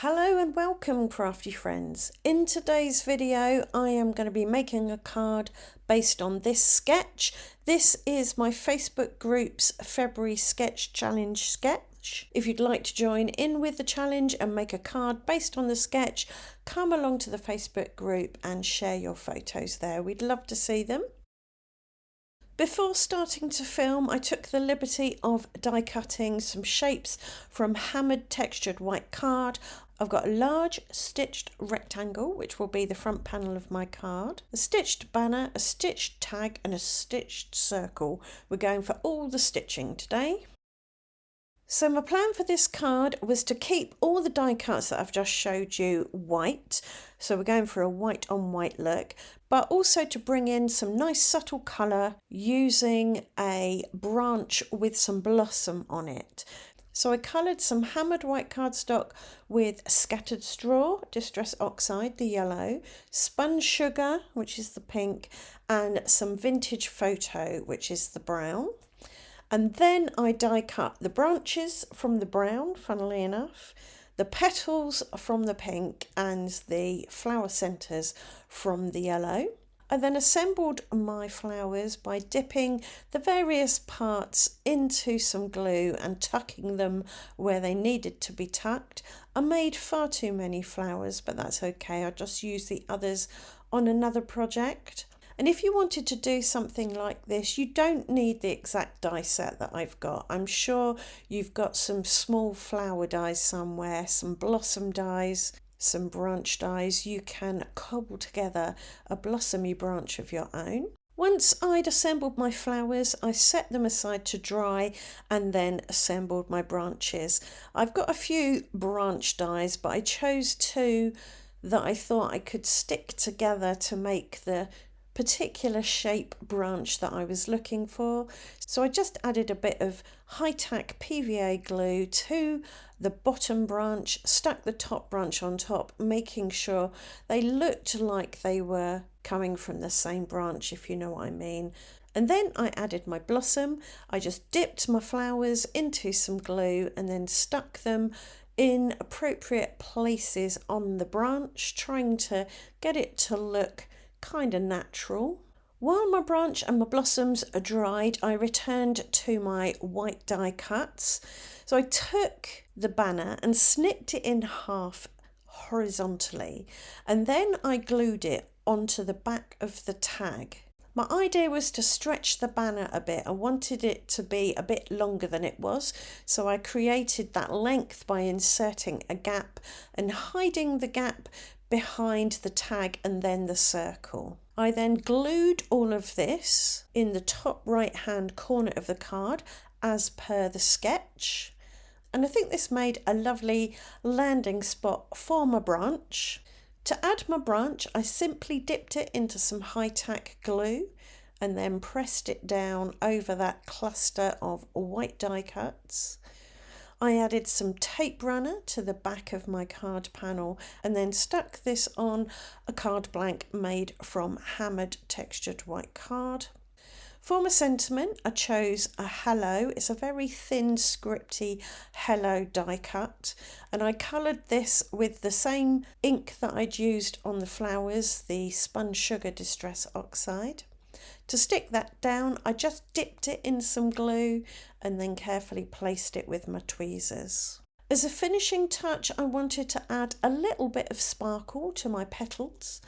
Hello and welcome, crafty friends. In today's video I am going to be making a card based on this sketch. This is my Facebook group's February sketch challenge sketch. If you'd like to join in with the challenge and make a card based on the sketch, come along to the Facebook group and share your photos there. We'd love to see them. Before starting to film, I took the liberty of die cutting some shapes from hammered textured white card. I've got a large stitched rectangle, which will be the front panel of my card, a stitched banner, a stitched tag and a stitched circle. We're going for all the stitching today. So my plan for this card was to keep all the die cuts that I've just showed you white. So we're going for a white on white look, but also to bring in some nice subtle colour using a branch with some blossom on it. So I coloured some hammered white cardstock with scattered straw, distress oxide, the yellow, spun sugar, which is the pink, and some vintage photo, which is the brown. And then I die cut the branches from the brown, funnily enough, the petals from the pink and the flower centres from the yellow. I then assembled my flowers by dipping the various parts into some glue and tucking them where they needed to be tucked. I made far too many flowers, but that's okay. I just used the others on another project. And if you wanted to do something like this, you don't need the exact die set that I've got. I'm sure you've got some small flower dies somewhere, some blossom dies, some branch dies. You can cobble together a blossomy branch of your own. Once I'd assembled my flowers, I set them aside to dry and then assembled my branches. I've got a few branch dies, but I chose two that I thought I could stick together to make the particular shape branch that I was looking for. So I just added a bit of high-tack PVA glue to the bottom branch, stuck the top branch on top, making sure they looked like they were coming from the same branch, if you know what I mean. And then I added my blossom. I just dipped my flowers into some glue and then stuck them in appropriate places on the branch, trying to get it to look kind of natural. While my branch and my blossoms are dried, I returned to my white die cuts. So I took the banner and snipped it in half horizontally, and then I glued it onto the back of the tag. My idea was to stretch the banner a bit. I wanted it to be a bit longer than it was, so I created that length by inserting a gap and hiding the gap behind the tag and then the circle. I then glued all of this in the top right hand corner of the card as per the sketch, and I think this made a lovely landing spot for my branch. To add my branch, I simply dipped it into some high-tack glue and then pressed it down over that cluster of white die cuts. I added some tape runner to the back of my card panel and then stuck this on a card blank made from hammered textured white card. For my sentiment, I chose a hello. It's a very thin scripty hello die cut, and I coloured this with the same ink that I'd used on the flowers, the spun sugar distress oxide. To stick that down, I just dipped it in some glue and then carefully placed it with my tweezers. As a finishing touch, I wanted to add a little bit of sparkle to my petals.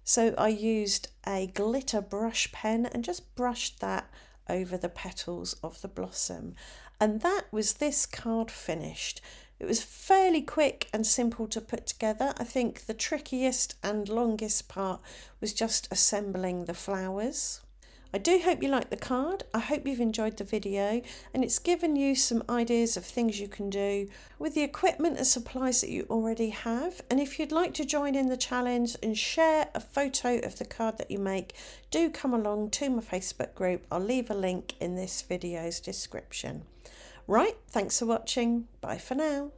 So I used a glitter brush pen and just brushed that over the petals of the blossom. And that was this card finished. It was fairly quick and simple to put together. I think the trickiest and longest part was just assembling the flowers. I do hope you like the card. I hope you've enjoyed the video and it's given you some ideas of things you can do with the equipment and supplies that you already have. And if you'd like to join in the challenge and share a photo of the card that you make, do come along to my Facebook group. I'll leave a link in this video's description. Right, thanks for watching. Bye for now.